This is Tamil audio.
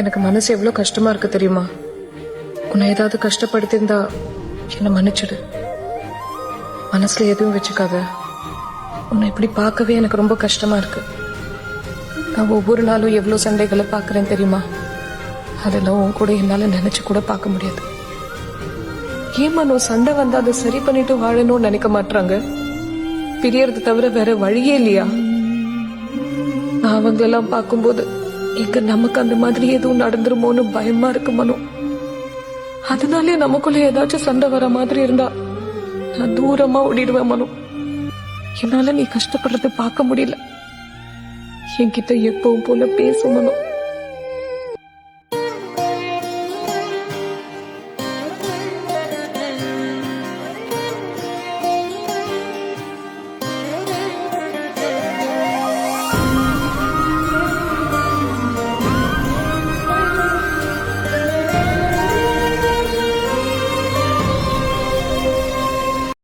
எனக்கு மனசு எவ்வளவு கஷ்டமா இருக்கு தெரியுமா? உன்னை ஏதாவது கஷ்டப்படுத்திருந்தா என்னை மன்னிச்சிடு. மனசுல எதுவும் வச்சுக்காத. உன்னை இப்படி பார்க்கவே எனக்கு ரொம்ப கஷ்டமா இருக்கு. நான் ஒவ்வொரு நாளும் எவ்வளவு சண்டைகளை பார்க்கறேன் தெரியுமா? அதெல்லாம் உன் கூட என்னால நினைச்சு கூட பார்க்க முடியாது. ஏன் மனோ சண்டை வந்தா அதை சரி பண்ணிட்டு வாழணும்னு நினைக்க மாட்டாங்க? பிரியறது தவிர வேற வழியே இல்லையா? நான் அவங்களெல்லாம் பார்க்கும்போது எங்க நமக்கு அந்த மாதிரி எதுவும் நடந்துருமோன்னு பயமா இருக்கு மனோ. அதனாலே நமக்குள்ள ஏதாச்சும் சண்டை வர மாதிரி இருந்தா நான் தூரமா ஓடிடுவேன் மனோ. என்னால நீ கஷ்டப்படுறது பார்க்க முடியல. என்கிட்ட எப்பவும் போல பேசும் மனோ.